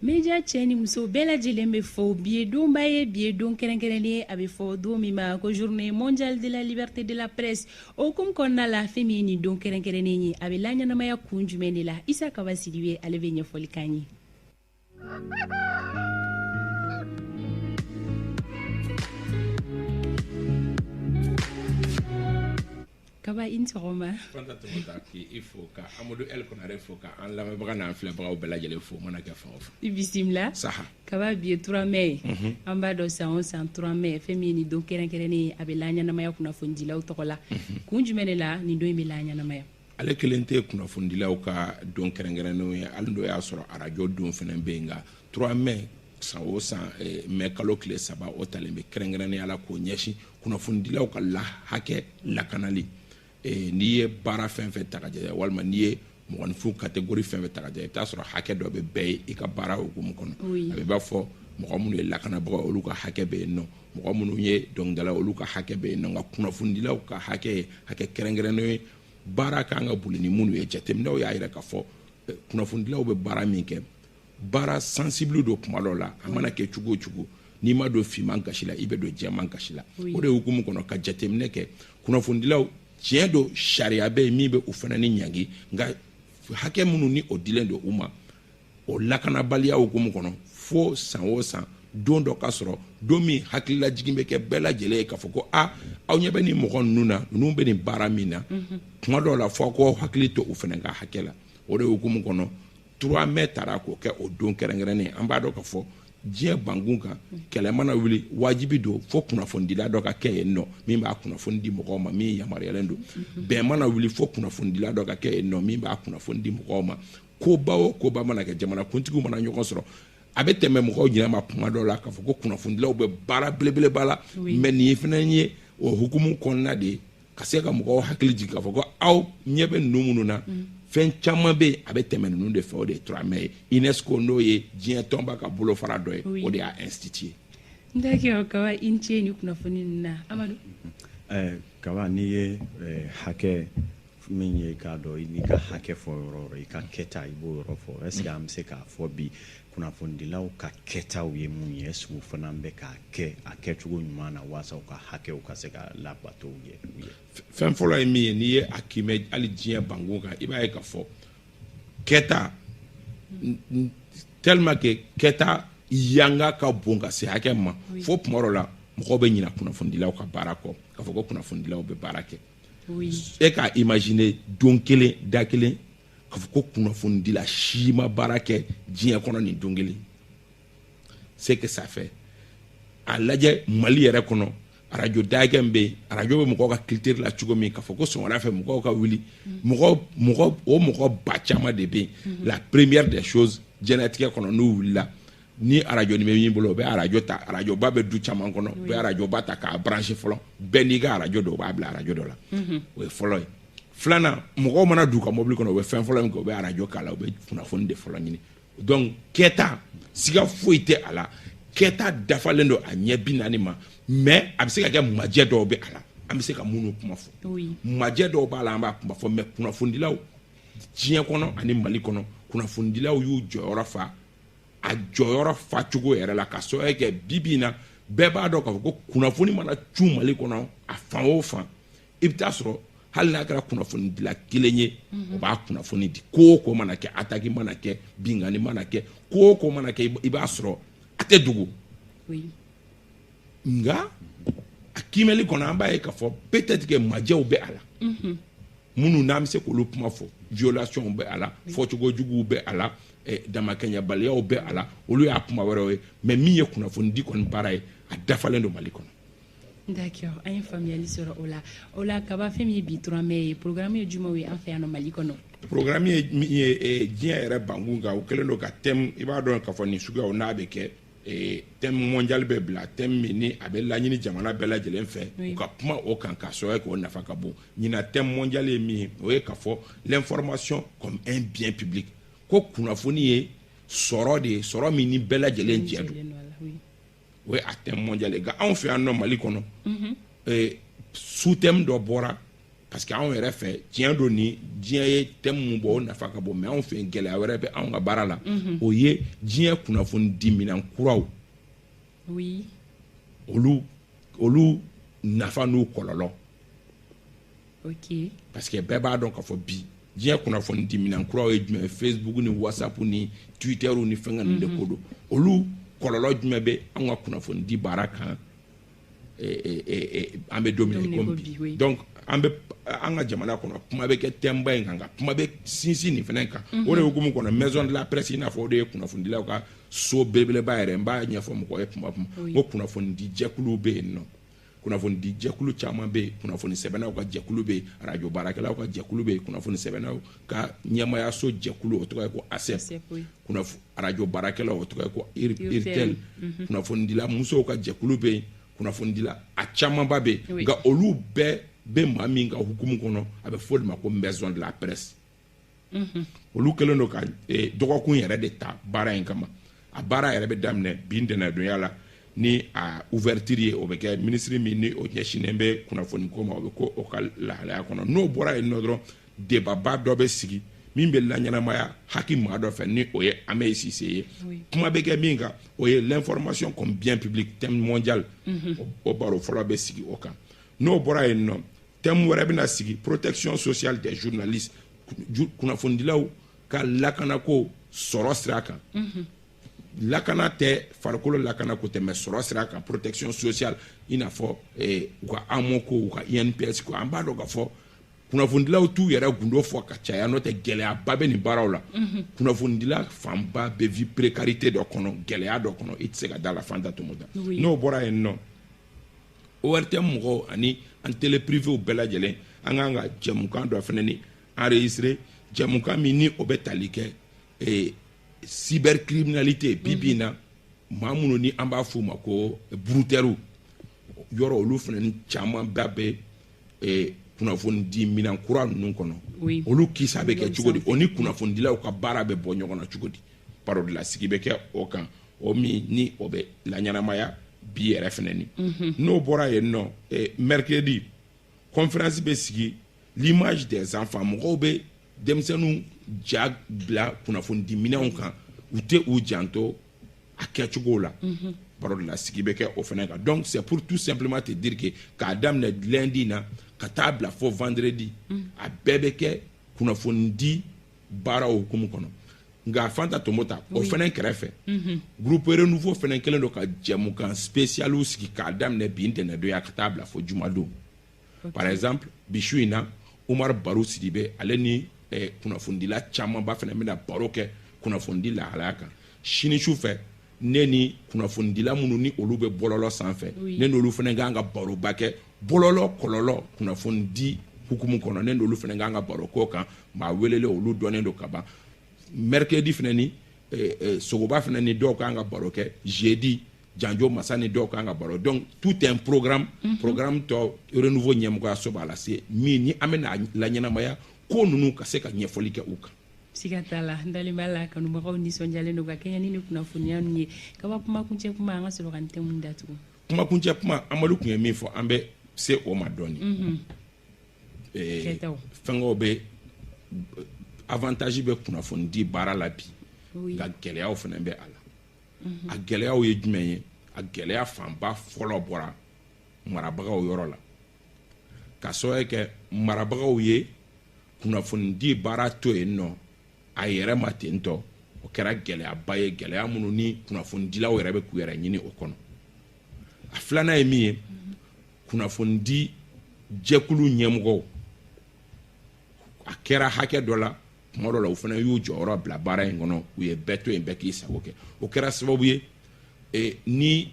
Meja cɛ ni muso bɛɛ lajɛlen bɛ fɔ bi ye donba ye bi ye don kɛrɛnkɛrɛnnen ye a bɛ fɔ don min ma ko journée mondiale de la liberté de la presse o hukumu kɔnɔna la fɛn min ye nin don kɛrɛnkɛrɛnnen ye a bɛ laɲɛnamaya kun jumɛn de la Isa Kaba Sidibe ale bɛ ɲɛfɔli k'an ye. Kaba i ni sɔgɔma. Fanta tɛmɛ k'i fo ka Amadou El Konare fo ka an lamɛnbaga n'an filɛbagaw bɛɛ lajɛlen fo mana kɛ fan o fan. I bisimila. Saha. Kaba bi ye 3 mai an b'a dɔn san o san 3 mai fɛn min ye nin don kɛrɛnkɛrɛnnen ye a bɛ laɲɛnamaya kunnafonidilaw tɔgɔ la kun jumɛn de la nin don in bɛ laɲɛnamaya. Ale kelen tɛ kunnafonidilaw ka don kɛrɛnkɛrɛnnenw ye hali n'o y'a sɔrɔ arajo don fana bɛ yen nka 3 mai san o san mai kalo tile 3 o talen bɛ kɛrɛnkɛrɛnnenya la k'o ɲɛsin kunnafonidilaw ka hakɛ lakanali. N'i ye baara fɛn fɛn ta ka lajɛ walima n'i ye mɔgɔninfin catégorie fɛn fɛn ta ka lajɛ i bɛ t'a sɔrɔ hakɛ dɔ bɛ bɛɛ ye i ka baara hukumu kɔnɔ a bɛ b'a fɔ mɔgɔ minnu ye lakanabagaw olu ka hakɛ bɛ yen nɔ mɔgɔ minnu ye dɔnkilidalaw olu ka hakɛ bɛ yen nɔ nka kunnafonidilaw ka hakɛ ye hakɛ kɛrɛnkɛrɛnnen ye baara kan ka boli ni minnu ye jateminɛw y'a jira k'a fɔ kunnafonidilaw bɛ baara min kɛ baara sensible don tuma dɔw la a mana kɛ cogo o cogo n'i ma don finman gasi la i bɛ don jɛman gasi la o de hukumu kɔnɔ ka jateminɛ kɛ kunnafonidilaw tiɲɛ don sariya bɛ yen min bɛ u fana ni ɲangi nka hakɛ minnu ni o dilen don u ma o lakanabaliya hukumu kɔnɔ fo san o san don dɔ ka sɔrɔ don min hakililajigin bɛ kɛ bɛɛ lajɛlen ye k'a fɔ ko aw ɲɛ bɛ nin mɔgɔ ninnu na ninnu bɛ nin baara min na tuma dɔw la fɔ ko hakili to u fana ka hakɛ la o de hukumu kɔnɔ 3 mai taara k'o kɛ o don kɛrɛnkɛrɛnnen an b'a dɔn k'a fɔ diɲɛ bankun kan kɛlɛ mana wuli wajibi don fo kunnafonidila dɔ ka kɛ yen nɔ min b'a kunnafoni di mɔgɔw ma min yamaruyalen don bɛn mana wuli fo kunnafonidila dɔ ka kɛ yen nɔ min b'a kunnafoni di mɔgɔw ma koba o koba mana kɛ jamana kuntigiw mana ɲɔgɔn sɔrɔ a bɛ tɛmɛ mɔgɔw ɲinɛ ma kuma dɔw la k'a fɔ ko kunnafonidilaw bɛ baara belebeleba la mais nin ye fana ye o hukumu kɔnɔna de ye ka se ka mɔgɔw hakili jigin k'a fɔ ko aw ɲɛ bɛ ninnu minnu na fɛn caman bɛ yen a bɛ tɛmɛ ninnu de fɛ o de ye 3 mai UNESCO n'o ye diɲɛ tɔnba ka bolofara dɔ ye o de y'a institué. D'accord Kaba i ni ce ni kunnafoni ninnu na Amadu. Kaba n'i ye hakɛ min ye k'a dɔn i n'i ka hakɛ fɔ yɔrɔ o yɔrɔ i ka kɛta i b'o yɔrɔ fɔ est-ce que an bɛ se k'a fɔ bi kunnafonidilaw ka kɛtaw ye mun ye est-ce que u fana bɛ k'a kɛ a kɛcogo ɲuman na walasa u ka hakɛw ka se ka labato u ye. Fɛn fɔlɔ ye min ye n'i ye a kimɛ hali diɲɛ bankun kan i b'a ye k'a fɔ kɛta tellement que kɛta yanga ka bon ka se hakɛ ma fo tuma dɔ la mɔgɔw bɛ ɲinɛ kunnafonidilaw ka baara kɔ k'a fɔ ko kunnafonidilaw bɛ baara kɛ e k'a imaginer don kelen da kelen k'a fɔ ko kunnafonidila si ma baara kɛ diɲɛ kɔnɔ nin don kelen c'est que ça fait a lajɛ Mali yɛrɛ kɔnɔ arajo dayɛlɛ bɛ yen arajo bɛ mɔgɔw ka culture la cogo min k'a fɔ ko sɔgɔmada fɛ mɔgɔw ka wuli mɔgɔ ba caman de bɛ yen la première des choses diɲɛlatigɛ kɔnɔ n'u wulila ni arajo ni bɛ min bolo o bɛ arajo ta arajoba bɛ du caman kɔnɔ u bɛ arajoba ta k'a brancher fɔlɔ bɛɛ n'i ka arajo dɔ o b'a bila arajo dɔ la o ye fɔlɔ ye filanan mɔgɔw mana du ka mobili kɔnɔ o bɛ fɛn fɔlɔ min kɛ o bɛ arajo k'a la o bɛ kunnafoni de fɔlɔ ɲini donc kɛta siga foyi tɛ a la kɛta dafalen don a ɲɛ 40 ma mais a bɛ se ka kɛ majɛ dɔw bɛ a la an bɛ se ka minnu kuma fɔ majɛ dɔw b'a la an b'a kuma fɔ mais kunnafonidilaw diɲɛ kɔnɔ ani Mali kɔnɔ kunnafonidilaw y'u jɔyɔrɔ fa a jɔyɔrɔ fa cogo yɛrɛ la ka sɔrɔ kɛ bibi in na bɛɛ b'a dɔn k'a fɔ ko kunnafoni mana cu Mali kɔnɔ a fan o fan i bɛ taa sɔrɔ hali n'a kɛra kunnafonidila kelen ye o b'a kunnafoni di ko o ko mana kɛ attaque mana kɛ bingani mana kɛ ko o ko mana kɛ i b'a sɔrɔ a tɛ dogo nka a kimɛli kɔnɔ an b'a ye k'a fɔ peut-être que majɛw bɛ a la minnu n'an bɛ se k'olu kuma fɔ violation bɛ a la fɔcogo juguw bɛ a la damakɛɲɛbaliyaw bɛ a la olu y'a kuma wɛrɛw ye mais min ye kunnafoni di kɔni baara ye a dafalen don Mali kɔnɔ. D'accord an ye faamuyali sɔrɔ o la Kaba fɛn min ye bi 3 mai ye programme ye jumɛnw ye an fɛ yan nɔ Mali kɔnɔ. Programme ye min ye diɲɛ yɛrɛ bankun kan o kɛlen don ka thème i b'a dɔn k'a fɔ nin suguyaw n'a bɛ kɛ thème mondial bɛ bila thème min ni a bɛ laɲini jamana bɛɛ lajɛlen fɛ u ka kuma o kan k'a sɔrɔ k'o nafa ka bon ɲinan thème mondial ye min ye o ye k'a fɔ l'information comme un bien public ko kunnafoni ye sɔrɔ de ye sɔrɔ min ni bɛɛ lajɛlen jɛ don o ye a thème mondial ye nka anw fɛ yan nɔ Mali kɔnɔ sous thème dɔ bɔra parce que anw yɛrɛ fɛ diɲɛ do ni diɲɛ ye thème mun bɔ o nafa ka bon mais anw fɛ gɛlɛya wɛrɛ bɛ anw ka baara la o ye diɲɛ kunnafoni di minan kuraw oui olu nafa n'u kɔlɔlɔ ok parce que bɛɛ b'a dɔn k'a fɔ bi diɲɛ kunnafoni di minan kuraw ye jumɛn Facebook ni WhatsApp ni Twitter ni fɛn ninnu de ko don olu kɔlɔlɔ jumɛn bɛ anw ka kunnafoni di baara kan an bɛ don min na bi donc an ka jamana kɔnɔ kuma bɛ kɛ thème ba in kan kuma bɛ sinsin nin fɛnɛ kan o de hukumu kɔnɔ maison de la presse i n'a fɔ o de ye kunnafonidilaw ka so belebeleba yɛrɛ n b'a ɲɛfɔ mɔgɔ ye kuma ko kunnafoni di jɛkuluw bɛ yen nɔ kunnafoni di jɛkulu caman bɛ yen kunnafoni sɛbɛnnaw ka jɛkulu bɛ yen radio baarakɛlaw ka jɛkulu bɛ yen kunnafoni sɛbɛnnaw ka ɲɛmaayaso jɛkulu o tɔgɔ ye ko ASEP radio baarakɛlaw o tɔgɔ ye ko IRTEL kunnafonidila musow ka jɛkulu bɛ yen kunnafonidila a camanba bɛ yen nka olu bɛɛ bɛ maa min ka hukumu kɔnɔ a bɛ fɔ o de ma ko maison de la presse olu kɛlen don ka dɔgɔkun yɛrɛ de ta baara in kama a baara yɛrɛ bɛ daminɛ bi ntɛnɛndonya la ni a ouverture ye o bɛ kɛ ministre min ni o ɲɛsinnen bɛ kunnafoni ko ma o bɛ ko o ka lahalaya kɔnɔ n'o bɔra yen nɔ dɔrɔn debaba dɔ bɛ sigi min bɛ laɲɛnamaya haki maa dɔ fɛ ni o ye Ahmed Cissé ye kuma bɛ kɛ min kan o ye l'information comme bien public thème mondial o baro fɔlɔ bɛ sigi o kan n'o bɔra yen nɔ thème wɛrɛ bɛna sigi protection sociale des journalistes kunnafonidilaw ka lakanako sɔrɔ sira kan lakana tɛ farikolo lakana ko tɛ mais sɔrɔ sira kan protection sociale i n'a fɔ u ka AMO ko u ka INPS ko an b'a dɔn k'a fɔ kunnafonidilaw t'u yɛrɛ gundo fɔ ka caya n'o tɛ gɛlɛyaba bɛ nin baaraw la kunnafonidila fanba bɛ vie précarité dɔ kɔnɔ gɛlɛya dɔ kɔnɔ i tɛ se ka da la Fanta Tomoda n'o bɔra yen nɔ ORTM mɔgɔw ani an télé privéw bɛɛ lajɛlen an kan ka jɛmukan dɔ fɛnɛ ni enregistré jɛmukan min ni o bɛ tali kɛ cybercriminalité bibi na maa minnu ni an b'a f'u ma ko brouteurs yɔrɔ olu fɛnɛ caman ba bɛ kunnafoni di minan kura ninnu kɔnɔ olu kisa bɛ kɛ cogo di o ni kunnafonidilaw ka baara bɛ bɔ ɲɔgɔn na cogo di paro de la sigi bɛ kɛ o kan o min ni o bɛ laɲɛnamaya bi yɛrɛ fɛnɛ ni n'o bɔra yen nɔ mercredi conférence bɛ sigi l'image des enfants mɔgɔw bɛ denmisɛnninw ja bila kunnafoni di minɛnw kan u tɛ u janto a kɛcogow la paro de la sigi bɛ kɛ o fɛnɛ kan donc c'est pour tout simplement te dire que k'a daminɛ lundi na ka taa bila fo vendredi a bɛɛ bɛ kɛ kunnafoni di baara hukumu kɔnɔ nka Fanta Tomota o fɛnɛ kɛrɛfɛ groupe renouveau fɛnɛ kɛlen don ka jɛmukan spécial sigi k'a daminɛ bi ntɛnɛndonya ka taa bila fo jumadon par exemple bisu in na Umar Baru Sidibe ale ni kunnafonidila camanba fɛnɛ bɛna baro kɛ kunnafonidi lahalaya kan sini su fɛ ne ni kunnafonidila minnu ni olu bɛ bɔlɔlɔ sanfɛ ne n'olu fɛnɛ kan ka baroba kɛ bɔlɔlɔ kɔlɔlɔ kunnafonidi hukumu kɔnɔ ne n'olu fɛnɛ kan ka baro k'o kan maa welele olu dɔnnen don ka ban mercredi fɛnɛ ni sogoba fɛnɛ ni dɔw kan ka baro kɛ jeudi Janjo Massa ni dɔw kan ka baro donc tout un programme tɔ renouveau ɲɛmɔgɔyaso b'a la se min ni an bɛna laɲɛnamaya ko ninnu ka se ka ɲɛfɔli kɛ u kan siga t'a la n dalen b'a la kanubagaw nisɔndiyalen don ka kɛɲɛ ni kunnafoniya ninnu ye ka bɔ kumakuncɛ kuma an ka sɔrɔ ka n tɛmu datugu kumakuncɛ kuma Amadu tun ye min fɔ an bɛ se o ma dɔɔni fɛngɛw bɛ avantage bɛ kunnafoni di baara la bi nka gɛlɛyaw fana bɛ a la a gɛlɛyaw ye jumɛn ye a gɛlɛya fanba fɔlɔ bɔra marabagaw yɔrɔ la ka sababu kɛ marabagaw ye kunnafoni di baara to yen nɔ a yɛrɛ ma ten tɔ o kɛra gɛlɛyaba ye gɛlɛya minnu ni kunnafonidilaw yɛrɛ bɛ k'u yɛrɛ ɲini o kɔnɔ a filanan ye min ye kunnafoni di jɛkulu ɲɛmɔgɔw a kɛra hakɛ dɔ la tuma dɔ la u fana y'u jɔyɔrɔ bila baara in kɔnɔ u ye bɛɛ to yen bɛɛ k'i sago kɛ o kɛra sababu ye ni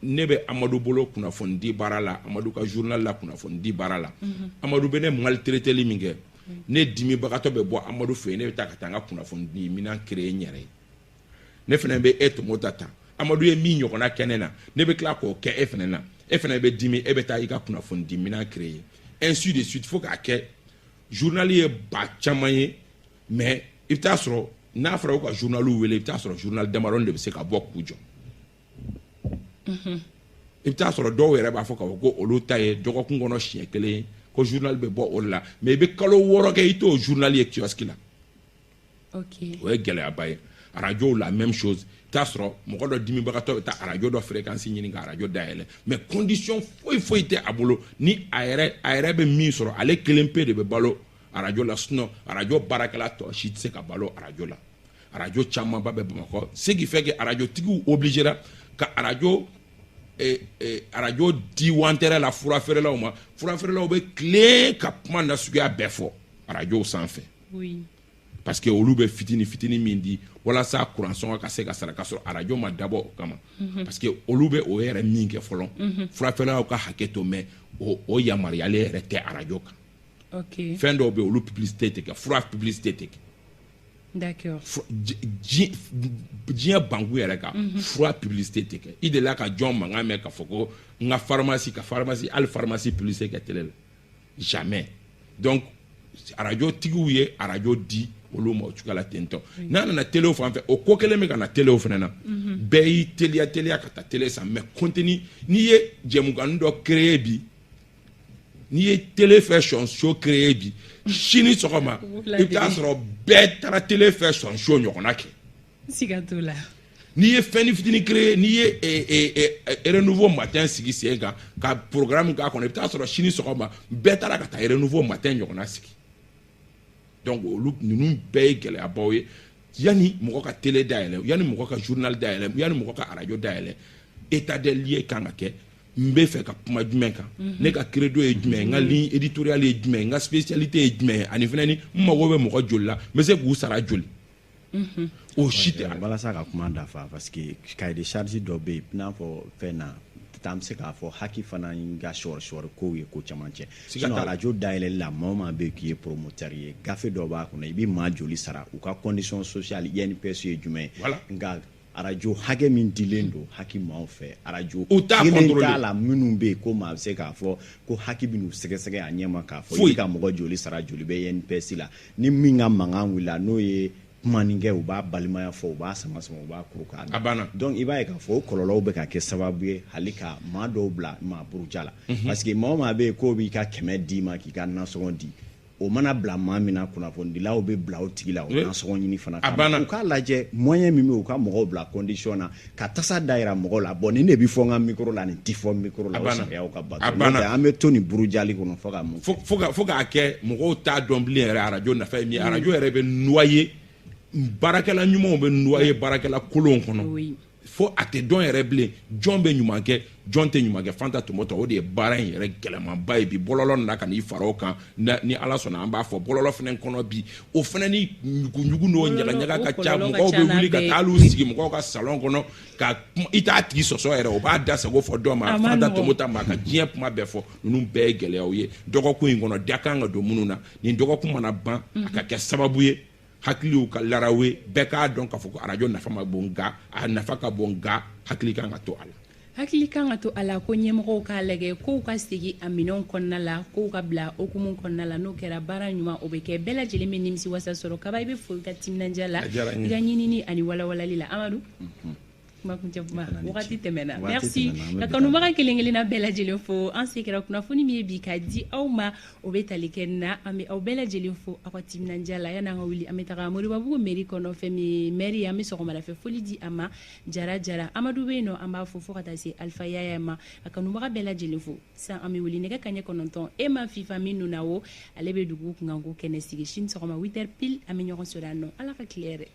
ne bɛ Amadu bolo kunnafoni di baara la Amadu ka journal la kunnafoni di baara la Amadu bɛ ne maltraiteli min kɛ ne dimibagatɔ bɛ bɔ Amadu fɛ yen ne bɛ taa ka taa n ka kunnafoni di minɛn créer n yɛrɛ ye ne fana bɛ Tomota ta Amadu ye min ɲɔgɔnna kɛ ne na ne bɛ tila k'o kɛ e fana na e fana bɛ dimi e bɛ taa i ka kunnafoni di minɛn créer ainsi de suite fo k'a kɛ journal ye ba caman ye mais i bɛ taa sɔrɔ n'a fɔra ko ka journaliw wele i bɛ taa sɔrɔ journal damadɔni de bɛ se ka bɔ k'u jɔ i bɛ taa sɔrɔ dɔw yɛrɛ b'a fɔ k'a fɔ ko olu ta ye dɔgɔkun kɔnɔ siɲɛ kelen ko journal bɛ bɔ o la mais i bɛ kalo 6 kɛ i t'o journal ye kiosque la ok o ye gɛlɛyaba ye radio la même chose t'a sɔrɔ mɔgɔ dɔ dimibagatɔ bɛ taa radio dɔ fréquence ɲini ka radio dayɛlɛ mais condition foyi tɛ a bolo ni a yɛrɛ bɛ min sɔrɔ ale kelen pe de bɛ balo radio la sinon radio baarakɛla tɔ si tɛ se ka balo radio la radio camanba bɛ Bamakɔ ce qui fait que radio tigiw obligera ka radio di wantere la furafeerelaw ma furafeerelaw bɛ tilen ka kuma nasuguya bɛɛ fɔ radio sanfɛ oui parce que olu bɛ fitini min di walasa kuransɔngɔ ka se ka sara ka sɔrɔ radio ma dabɔ o kama parce que olu bɛ o yɛrɛ min kɛ fɔlɔ furafeerelaw ka hakɛ to mais o yamaruyalen yɛrɛ tɛ radio kan ok fɛn dɔw bɛ olu publicité tɛ kɛ fura publicité tɛ kɛ d'accord diɲɛ banku yɛrɛ kan fura publicité tɛ kɛ i delila ka jɔn mankan mɛn k'a fɔ ko n ka pharmacie hali pharmacie publicité kɛ télé la jamais donc radio tigiw ye radio di olu ma o cogoya la ten tɔ n'a nana télé fan fɛ o ko kelen bɛ ka na télé fana na bɛɛ y'i teliya ka taa télé san mais contenu n'i ye jɛmukan dɔ créer bi n'i ye télé fɛ show créer bi sini sɔgɔma i bɛ taa sɔrɔ bɛɛ taara télé fɛ show ɲɔgɔnna kɛ siga t'o la n'i ye fɛn fitini créer n'i ye renouveau matin sigi sen kan ka programme k'a kɔnɔ i bɛ taa sɔrɔ sini sɔgɔma bɛɛ taara ka taa renouveau matin ɲɔgɔnna sigi donc olu ninnu bɛɛ ye gɛlɛyabaw ye yanni mɔgɔ ka télé dayɛlɛ yanni mɔgɔ ka journal dayɛlɛ yanni mɔgɔ ka radio dayɛlɛ état des lieux kan ka kɛ n bɛ fɛ ka kuma jumɛn kan ne ka credo ye jumɛn n ka ligne éditoriale ye jumɛn n ka spécialité ye jumɛn ani fana ni n mago bɛ mɔgɔ joli la n bɛ se k'u sara joli o si tɛ walasa ka kuma dafa parce que cahier de charge dɔ bɛ yen i n'a fɔ fɛn na an bɛ se k'a fɔ haki fana ka sɔɔri kow ye ko caman cɛ sinon radio dayɛlɛli la maa o maa bɛ yen k'i ye promoteur ye gafe dɔ b'a kɔnɔ i bɛ maa joli sara u ka condition sociale INPS ye jumɛn ye nka radio hakɛ min dilen don haki maaw fɛ radio kelen t'a la minnu bɛ yen ko maa bɛ se k'a fɔ ko haki bɛ n'u sɛgɛsɛgɛ a ɲɛma k'a fɔ i ka mɔgɔ joli sara joli bɛ INPS la ni min ka mankan wulila n'o ye kumanikɛ u b'a balimaya fɔ u b'a sama u b'a kuru k'a a banna donc i b'a ye k'a fɔ o kɔlɔlɔw bɛ ka kɛ sababu ye hali ka maa dɔw bila maa buruja la parce que maa o maa bɛ yen k'o b'i ka 100 d'i ma k'i ka nasɔngɔ di o mana bila maa min na kunnafonidilaw bɛ bila o tigi la o nasɔngɔ ɲini fana kama u k'a lajɛ moyen min bɛ u ka mɔgɔw bila condition na ka tasa da yira mɔgɔw la bon nin de bɛ fɔ n ka micro la nin tɛ fɔ micro la o sariyaw ka bato n'o tɛ an bɛ to nin burujali kɔnɔ fo ka mun fo k'a kɛ mɔgɔw t'a dɔn bilen yɛrɛ radio nafa ye min ye radio yɛrɛ bɛ noyer baarakɛla ɲumanw bɛ noyer baarakɛla kolonw kɔnɔ fo a tɛ dɔn yɛrɛ bilen jɔn bɛ ɲuman kɛ jɔn tɛ ɲuman kɛ fanta tɔmɔtɔ o de ye baara in yɛrɛ gɛlɛmanba ye bi bɔlɔlɔ nana ka n'i fara o kan ni ala sɔnna an b'a fɔ bɔlɔlɔ fana kɔnɔ bi o fana ni ɲugu n'o ɲagaɲaga ka ca mɔgɔw bɛ wuli ka taa hali sigi mɔgɔw ka salon kɔnɔ ka i t'a tigi sɔsɔ yɛrɛ o b'a da sago fɔ dɔ ma fanta tɔmɔtɔ ma ka diɲɛ kuma bɛɛ fɔ ninnu bɛɛ ye gɛlɛyaw ye dɔgɔkun in kɔnɔ da kan ka don minnu na nin dɔgɔkun mana ban a ka kɛ sababu ye hakiliw ka larawe bɛɛ k'a dɔn k'a fɔ ko radio nafa ma bon nka a nafa ka bon nka hakili kan ka to a la hakili kan ka to a la ko ɲɛmɔgɔw k'a lajɛ kow ka segi a minɛnw kɔnɔna la kow ka bila okumu kɔnɔna la n'o kɛra baara ɲuman o bɛ kɛ bɛɛ lajɛlen bɛ nimisi wasa sɔrɔ kaba i bɛ fo i ka timinadiya la i ka ɲinini ani walawalali la Amadu wagati tɛmɛna merci ka kanubaga kelen kelenna bɛɛ lajɛlen fo an se kɛra kunnafoni min ye bi ka di aw ma o bɛ tali kɛ na an bɛ aw bɛɛ lajɛlen fo aw ka timinadiya la yan'an ka wuli an bɛ taga Moribabugu mairie kɔnɔ fɛn min mairie an bɛ sɔgɔmadafɛ foli di a ma jara Amadu bɛ yen nɔ an b'a fo fo ka taa se Alpha Yaya ma ka kanubaga bɛɛ lajɛlen fo sisan an bɛ wuli nɛgɛ kaɲɛ 9 e ma fifa min nuna wo ale bɛ dugu kunkanko kɛnɛ sigi sini sɔgɔma 8h pile an bɛ ɲɔgɔn sɔrɔ yan nɔ ala ka tile yɛrɛ